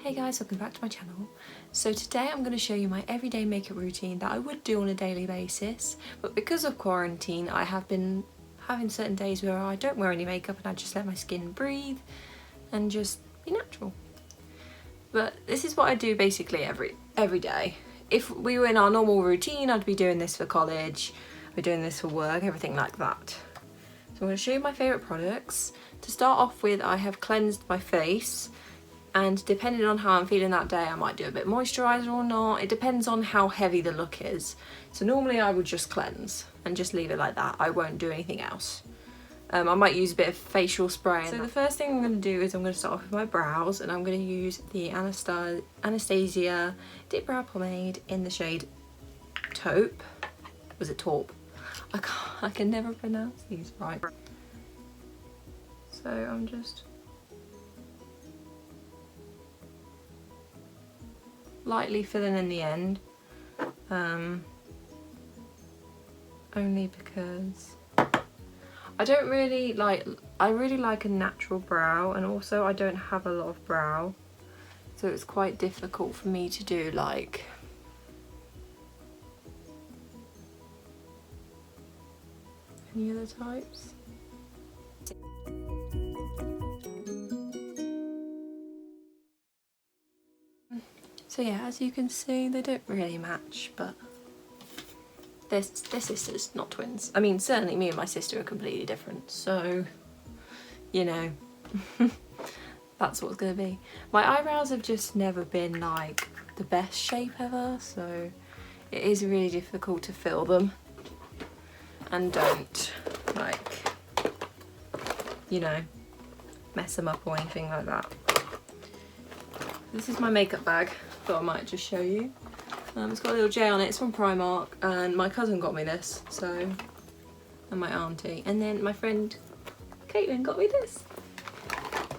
Hey guys, welcome back to my channel. So today I'm going to show you my everyday makeup routine that I would do on a daily basis, but because of quarantine I have been having certain days where I don't wear any makeup and I just let my skin breathe and just be natural. But this is what I do basically every day. If we were in our normal routine, I'd be doing this for college, I'd be doing this for work, everything like that. So I'm going to show you my favourite products. To start off with, I have cleansed my face, and depending on how I'm feeling that day, I might do a bit of moisturiser or not. It depends on how heavy the look is. So normally I would just cleanse and just leave it like that. I won't do anything else. I might use a bit of facial spray. So the first thing I'm going to do is I'm going to start off with my brows, and I'm going to use the Anastasia Dip Brow Pomade in the shade Taupe. Was it Taupe? I can never pronounce these right. So I'm just lightly filling in the end, only because I don't really like, I really like a natural brow, and also I don't have a lot of brow, so it's quite difficult for me to do like any other types. So yeah, as you can see, they don't really match, but they're sisters, not twins. I mean, certainly me and my sister are completely different, so, you know, that's what it's gonna be. My eyebrows have just never been like the best shape ever, so it is really difficult to fill them and don't, like, you know, mess them up or anything like that. This is my makeup bag. Thought I might just show you. It's got a little J on it. It's from Primark, and my cousin got me this, so, and my auntie, and then my friend Caitlin got me this.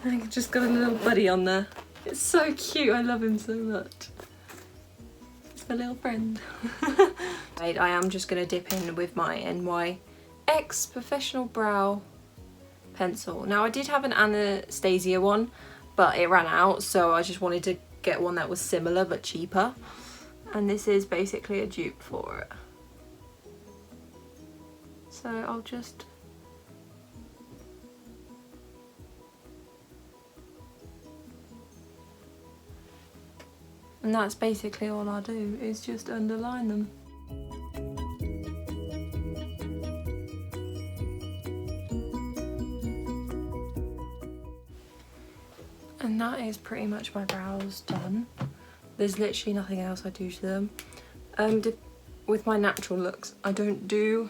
I just got a little buddy on there. It's so cute. I love him so much. It's my little friend. I am just gonna dip in with my NYX Professional Brow Pencil. Now I did have an Anastasia one, but it ran out, so I just wanted to get one that was similar but cheaper, and this is basically a dupe for it. So I'll just and that's basically all I do, is just underline them. And that is pretty much my brows done. There's literally nothing else I do to them. With my natural looks, I don't do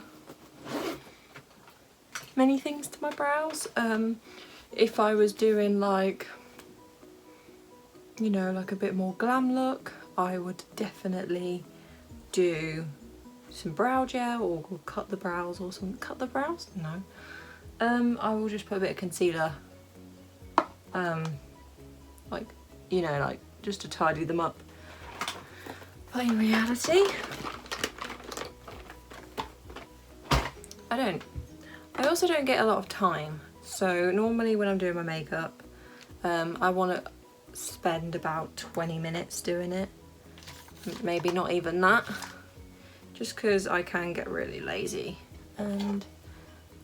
many things to my brows. If I was doing like, you know, like a bit more glam look, I would definitely do some brow gel or cut the brows or something. Cut the brows? No. I will just put a bit of concealer, like, you know, like just to tidy them up. But in reality, I also don't get a lot of time. So normally when I'm doing my makeup, I want to spend about 20 minutes doing it. Maybe not even that, just because I can get really lazy and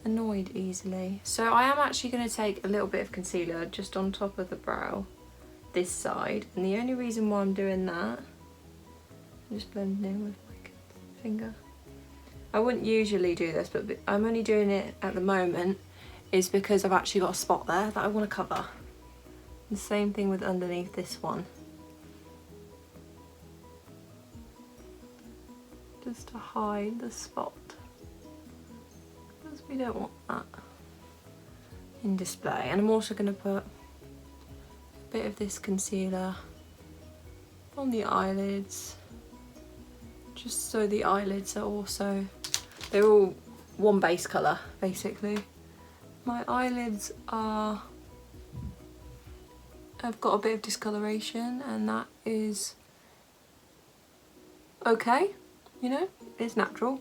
annoyed easily. So I am actually going to take a little bit of concealer just on top of the brow, this side, and the only reason why I'm doing that, I'm just blending in with my finger. I wouldn't usually do this, but I'm only doing it at the moment is because I've actually got a spot there that I want to cover. The same thing with underneath this one. Just to hide the spot, because we don't want that in display. And I'm also going to put a bit of this concealer on the eyelids, just so the eyelids are also, they're all one base colour basically. My eyelids have got a bit of discoloration, and that is okay, you know, it's natural.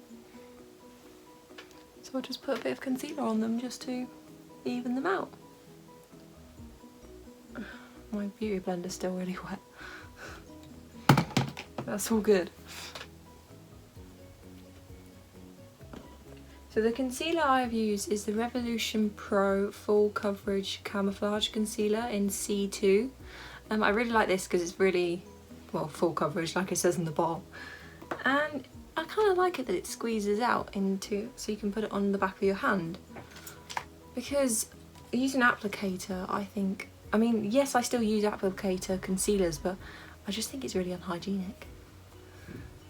So I'll just put a bit of concealer on them just to even them out. my beauty blender's still really wet. That's all good. So the concealer I've used is the Revolution Pro Full Coverage Camouflage Concealer in C2. I really like this because it's really, well, full coverage like it says in the bottle. And I kind of like it that it squeezes out into, so you can put it on the back of your hand. Because using an applicator, I think, I mean, yes, I still use applicator concealers, but I just think it's really unhygienic.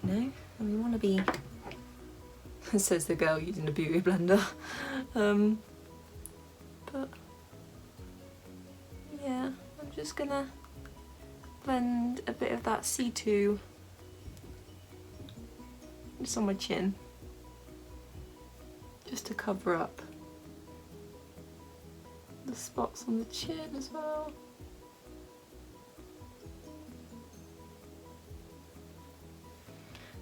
You know, and we want to be, says the girl using a beauty blender. But yeah, I'm just gonna blend a bit of that C2 just on my chin, just to cover up the spots on the chin as well.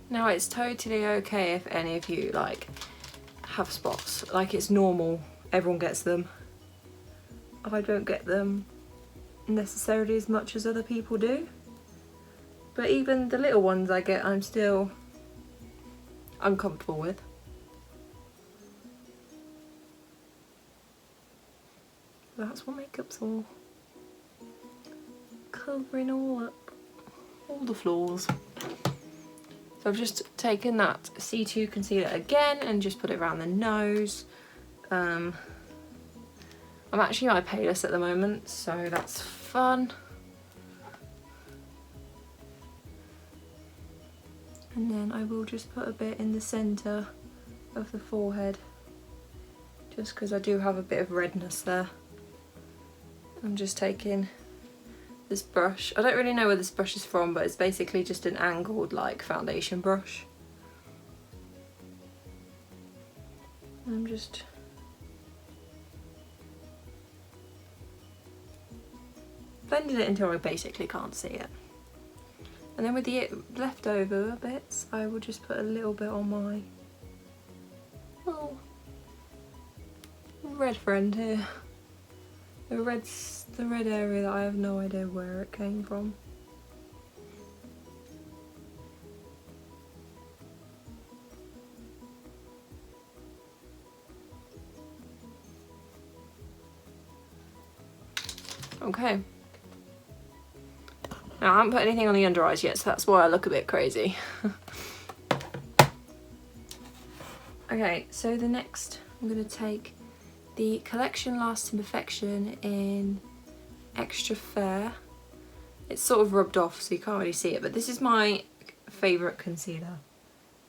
Now it's totally okay if any of you like have spots, like it's normal, everyone gets them. I don't get them necessarily as much as other people do, but even the little ones I get, I'm still uncomfortable with. That's what makeup's all, covering all up, all the flaws. So I've just taken that C2 concealer again and just put it around the nose. I'm actually eye paleless at the moment, so that's fun. And then I will just put a bit in the centre of the forehead, just because I do have a bit of redness there. I'm just taking this brush. I don't really know where this brush is from, but it's basically just an angled like foundation brush. I'm just blending it until I basically can't see it. And then with the leftover bits, I will just put a little bit on my little red friend here. The red area that I have no idea where it came from. Okay. Now I haven't put anything on the under eyes yet, so that's why I look a bit crazy. Okay, so the next I'm going to take the Collection Lasting Perfection in Extra Fair. It's sort of rubbed off so you can't really see it, but this is my favourite concealer.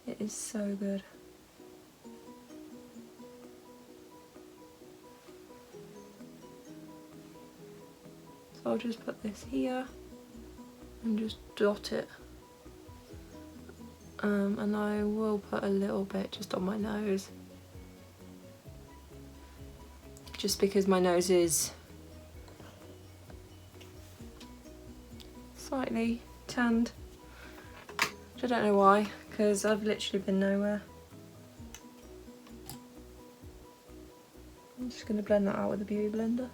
It is so good. So I'll just put this here and just dot it. And I will put a little bit just on my nose, just because my nose is slightly tanned, which I don't know why, because I've literally been nowhere. I'm just going to blend that out with a beauty blender.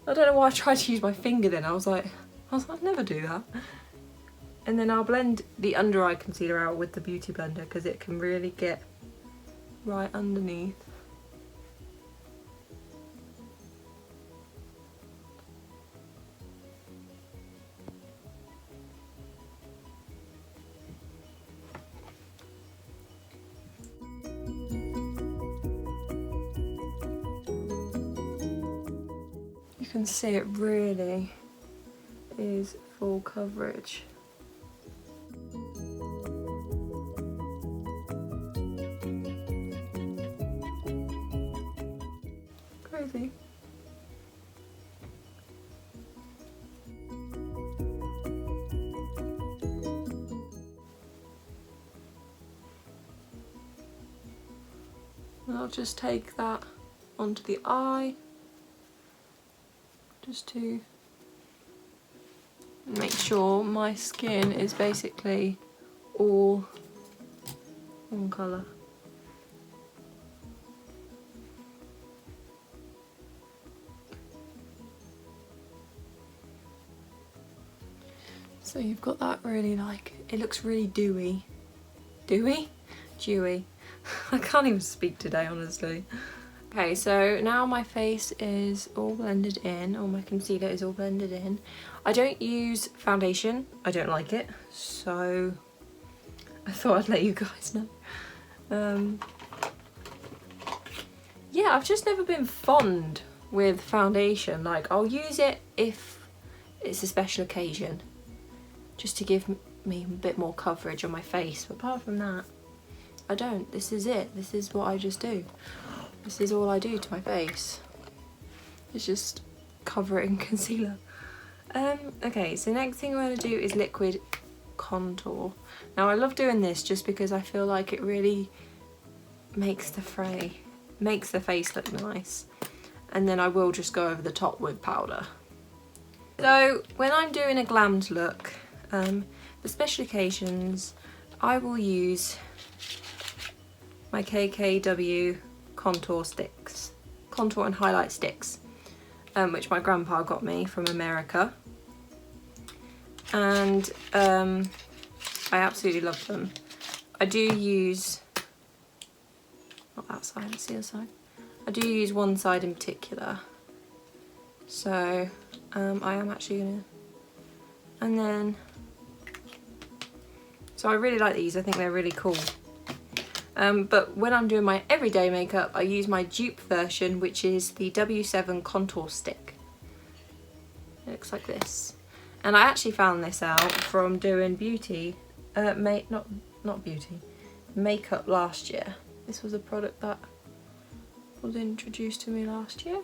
I don't know why I tried to use my finger then. I was like, I'd never do that. And then I'll blend the under eye concealer out with the beauty blender because it can really get right underneath. You can see it really is full coverage. Crazy. And I'll just take that onto the eye, just to make sure my skin is basically all one colour. So you've got that really like, it looks really dewy. Dewy? Dewy. I can't even speak today, honestly. Okay, so now my face is all blended in, or my concealer is all blended in. I don't use foundation, I don't like it, so I thought I'd let you guys know. Yeah, I've just never been fond with foundation. Like, I'll use it if it's a special occasion, just to give me a bit more coverage on my face, but apart from that, I don't. This is it. This is what I just do. This is all I do to my face. It's just cover it in concealer. Okay, so next thing I'm going to do is liquid contour. Now I love doing this just because I feel like it really makes the face look nice. And then I will just go over the top with powder. So when I'm doing a glammed look, for special occasions, I will use my KKW contour and highlight sticks, which my grandpa got me from America, and I absolutely love them. I do use, not that side, it's the other side. I do use one side in particular, so I am actually gonna, and then, so I really like these, I think they're really cool. But when I'm doing my everyday makeup, I use my dupe version, which is the W7 contour stick. It looks like this. And I actually found this out from doing makeup last year. This was a product that was introduced to me last year.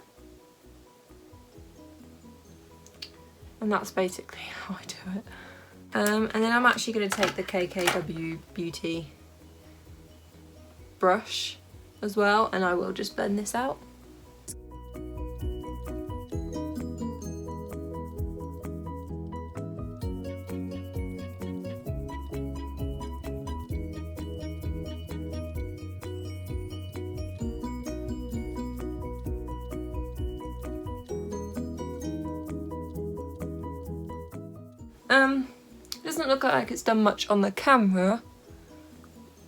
And that's basically how I do it. And then I'm actually going to take the KKW Beauty brush as well, and I will just blend this out. Doesn't look like it's done much on the camera,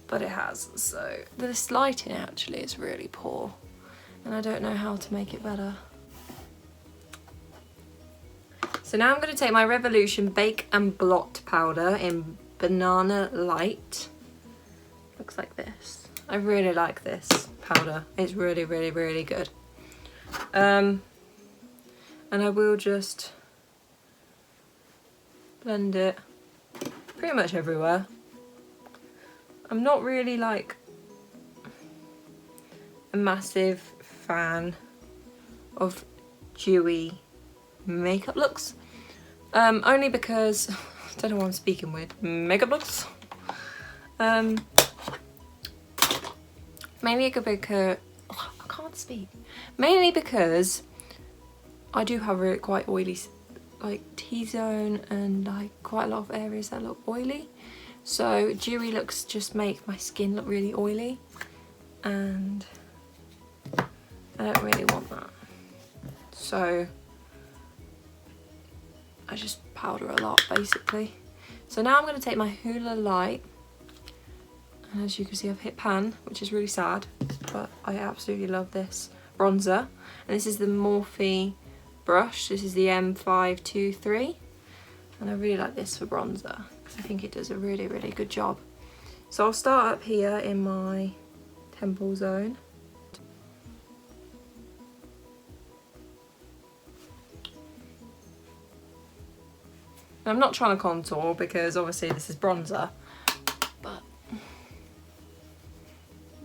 but it has. So this lighting actually is really poor, and I don't know how to make it better. So now I'm going to take my Revolution Bake and Blot powder in Banana Light. Looks like this. I really like this powder. It's really, really, really good. And I will just blend it pretty much everywhere. I'm not really like a massive fan of dewy makeup looks, only because I don't know what I'm speaking with. Makeup looks, mainly because I can't speak. Mainly because I do have a quite oily, like T-zone, and like quite a lot of areas that look oily. So dewy looks just make my skin look really oily, and I don't really want that. So I just powder a lot basically. So now I'm going to take my Hoola Light, and as you can see I've hit pan, which is really sad, but I absolutely love this bronzer. And this is the Morphe brush, this is the M523, and I really like this for bronzer because I think it does a really, really good job. So I'll start up here in my temple zone. I'm not trying to contour because obviously this is bronzer, but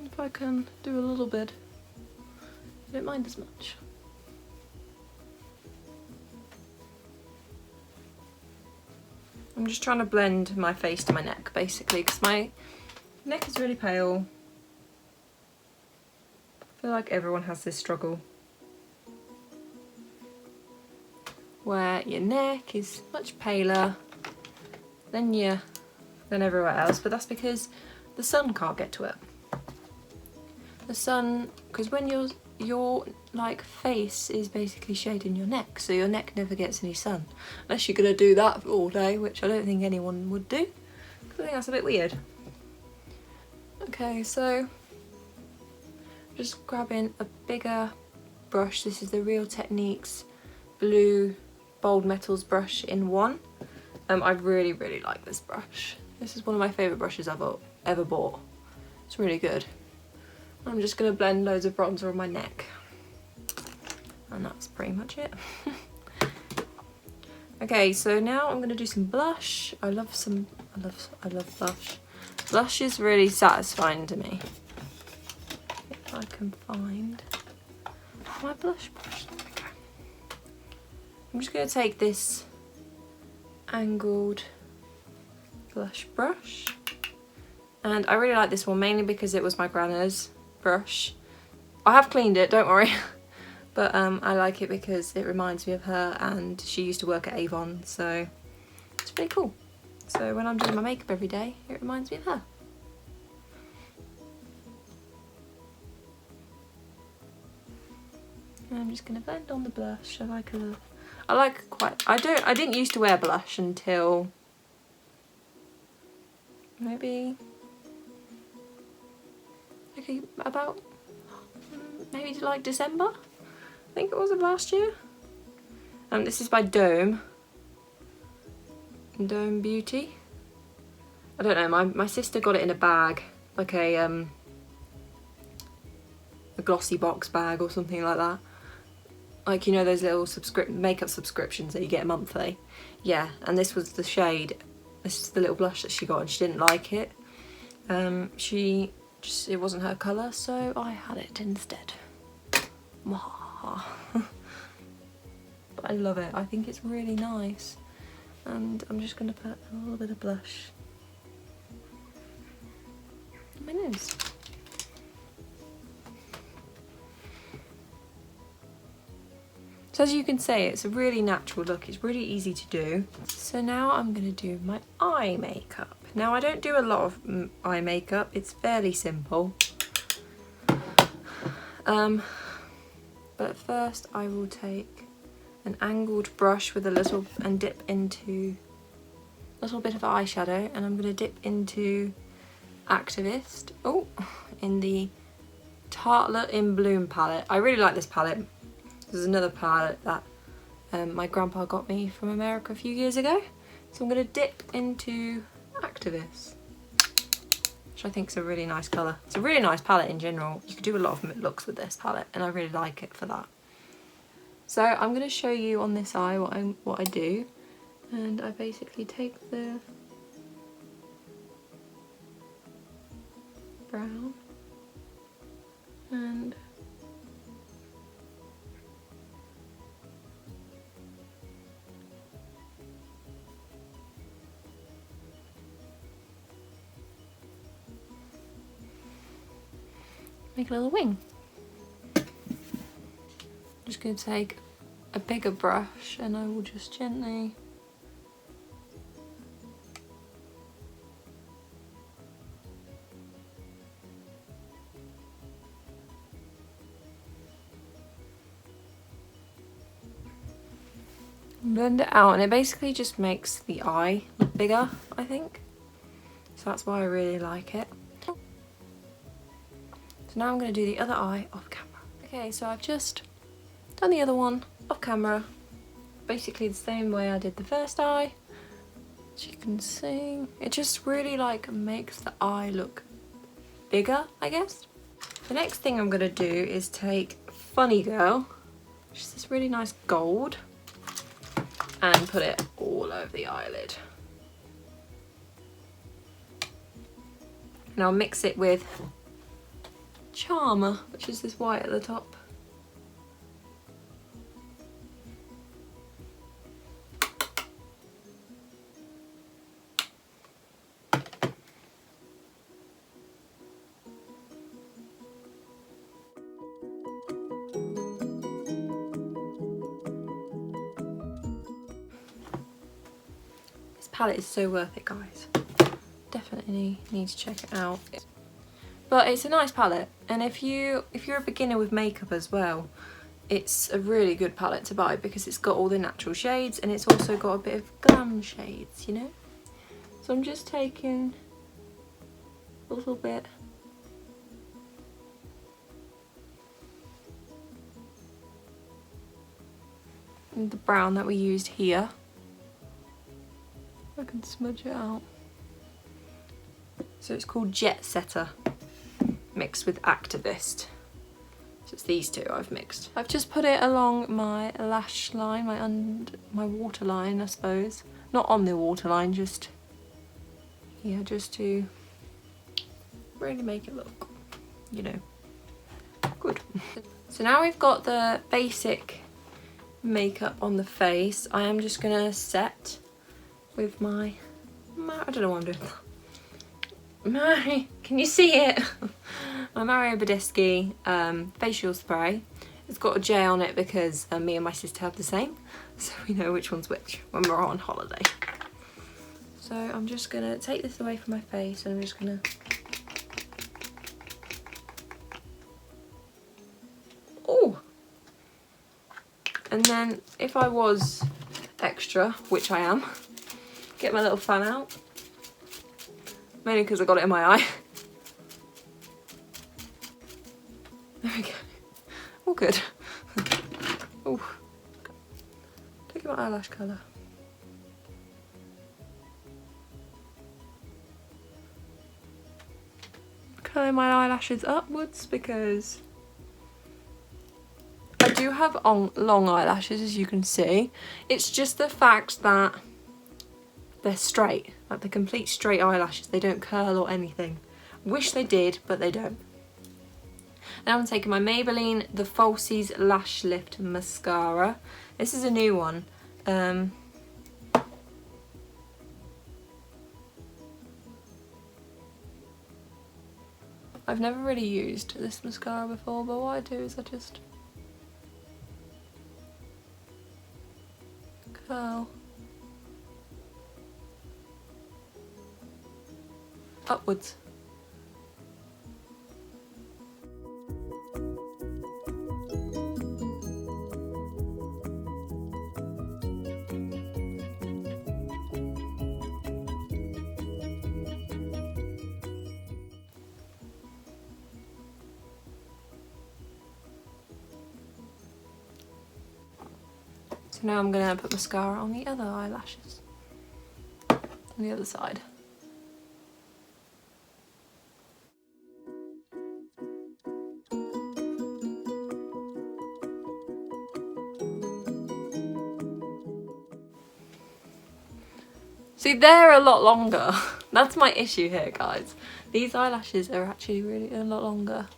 if I can do a little bit, I don't mind as much. I'm just trying to blend my face to my neck basically, because my neck is really pale. I feel like everyone has this struggle where your neck is much paler than everywhere else, but that's because the sun can't get to it. The sun, because when you're your like face is basically shading your neck, so your neck never gets any sun. Unless you're gonna do that all day, which I don't think anyone would do. I think that's a bit weird. Okay, so just grabbing a bigger brush. This is the Real Techniques blue bold metals brush in 1. I really like this brush. This is one of my favourite brushes I've ever bought. It's really good. I'm just going to blend loads of bronzer on my neck, and that's pretty much it. Okay, so now I'm going to do some blush. I love blush. Blush is really satisfying to me. If I can find my blush brush. There we go. I'm just going to take this angled blush brush, and I really like this one mainly because it was my grandma's brush. I have cleaned it, don't worry. But I like it because it reminds me of her, and she used to work at Avon, so it's pretty cool. So when I'm doing my makeup every day, it reminds me of her. And I'm just going to blend on the blush. I didn't used to wear blush until maybe about maybe like December. I think it was of last year. This is by Dome Beauty. I don't know, my sister got it in a bag, like a glossy box bag or something like that. Like, you know, those little makeup subscriptions that you get monthly. Yeah, and this was the shade. This is the little blush that she got, and she didn't like it. It wasn't her colour, so I had it instead. But I love it. I think it's really nice. And I'm just going to put a little bit of blush on my nose. So as you can see, it's a really natural look. It's really easy to do. So now I'm going to do my eye makeup. Now I don't do a lot of eye makeup. It's fairly simple. But first I will take an angled brush with and dip into a little bit of eyeshadow, and I'm going to dip into Activist. Oh, in the Tartlet in Bloom palette. I really like this palette. There's another palette that my grandpa got me from America a few years ago. So I'm going to dip into Activist, which I think is a really nice colour. It's a really nice palette in general. You could do a lot of looks with this palette, and I really like it for that. So I'm going to show you on this eye what I do, and I basically take the brown and make a little wing. I'm just going to take a bigger brush, and I will just gently blend it out, and it basically just makes the eye look bigger, I think. So that's why I really like it. So now I'm going to do the other eye off camera. Okay, so I've just done the other one off camera, basically the same way I did the first eye. As you can see, it just really like makes the eye look bigger, I guess. The next thing I'm going to do is take Funny Girl, which is this really nice gold, and put it all over the eyelid. And I'll mix it with Charmer, which is this white at the top. This palette is so worth it, guys. Definitely need to check it out. But it's a nice palette, and if you're a beginner with makeup as well, it's a really good palette to buy because it's got all the natural shades and it's also got a bit of glam shades, you know? So I'm just taking a little bit of the brown that we used here. I can smudge it out. So it's called Jet Setter mixed with Activist. So it's these two I've mixed. I've just put it along my lash line, my waterline, I suppose. Not on the waterline, just here, just to really make it look, you know, good. So now we've got the basic makeup on the face. I am just gonna set with my, I don't know what I'm doing. Can you see it? My Mario Badescu facial spray. It's got a J on it because me and my sister have the same, so we know which one's which when we're on holiday. So I'm just gonna take this away from my face and I'm just gonna and then if I was extra, which I am, get my little fan out. Mainly because I got it in my eye. There we go. All good. Ooh. Look at my eyelash colour. Curling my eyelashes upwards because I do have long eyelashes, as you can see. It's just the fact that they're straight, like the complete straight eyelashes. They don't curl or anything. Wish they did, but they don't. Now I'm taking my Maybelline The Falsies Lash Lift Mascara. This is a new one. I've never really used this mascara before, but what I do is I just curl upwards. So now I'm going to put mascara on the other eyelashes, on the other side. See, they're a lot longer. That's my issue here, guys. These eyelashes are actually really a lot longer.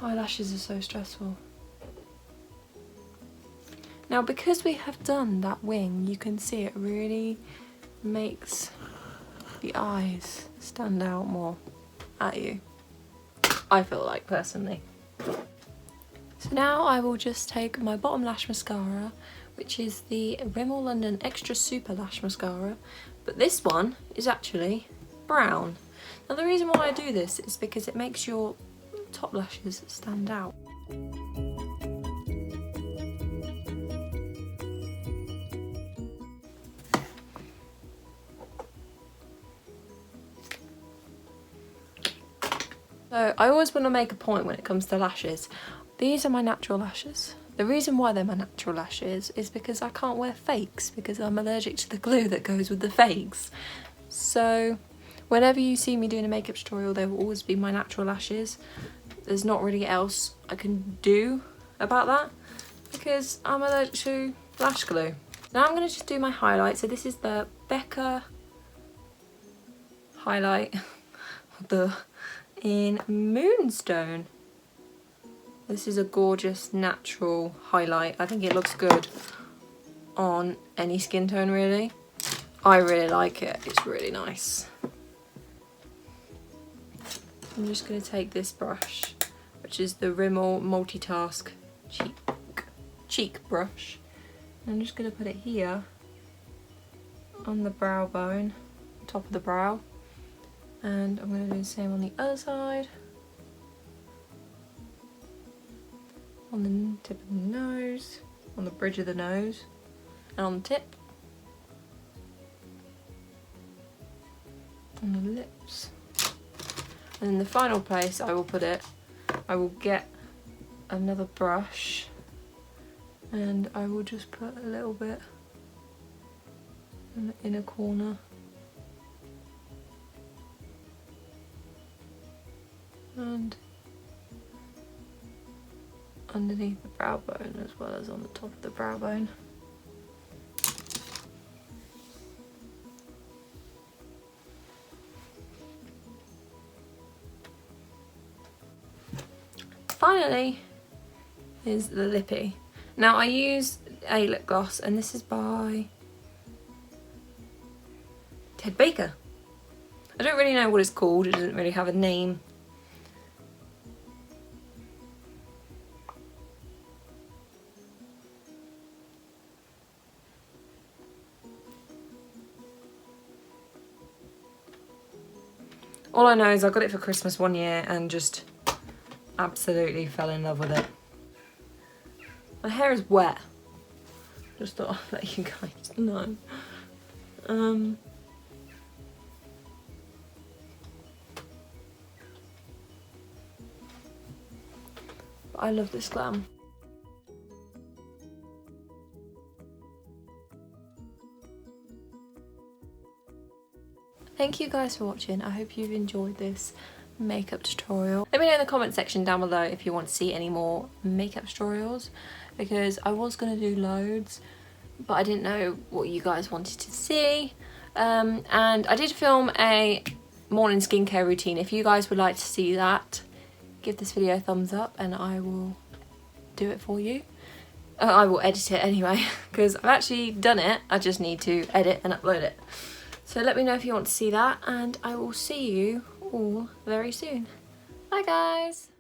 Eyelashes are so stressful. Now, because we have done that wing, you can see it really makes the eyes stand out more at you, I feel like, personally. So now I will just take my bottom lash mascara, which is the Rimmel London Extra Super Lash Mascara, but this one is actually brown. Now the reason why I do this is because it makes your top lashes stand out. So I always want to make a point when it comes to lashes. These are my natural lashes. The reason why they're my natural lashes is because I can't wear fakes because I'm allergic to the glue that goes with the fakes. So whenever you see me doing a makeup tutorial, there will always be my natural lashes. There's not really else I can do about that because I'm allergic to lash glue. Now I'm going to just do my highlight. So this is the Becca highlight in Moonstone. This is a gorgeous natural highlight. I think it looks good on any skin tone, really. I really like it. It's really nice. I'm just going to take this brush, which is the Rimmel Multitask Cheek brush, I'm just going to put it here on the brow bone, top of the brow, and I'm going to do the same on the other side, on the tip of the nose, on the bridge of the nose, and on the tip, on the lips. And in the final place I will put it, I will get another brush and I will just put a little bit in the inner corner. And underneath the brow bone as well as on the top of the brow bone. Finally is the lippy. Now I use a lip gloss and this is by Ted Baker. I don't really know what it's called, it doesn't really have a name. All I know is I got it for Christmas one year and just absolutely fell in love with it. My hair is wet. Just thought I'd let you guys know. But I love this glam. Thank you guys for watching. I hope you've enjoyed this makeup tutorial. Let me know in the comment section down below if you want to see any more makeup tutorials, because I was going to do loads but I didn't know what you guys wanted to see. And I did film a morning skincare routine. If you guys would like to see that, give this video a thumbs up and I will do it for you. I will edit it anyway because I've actually done it, I just need to edit and upload it. So let me know if you want to see that and I will see you all very soon. Bye guys!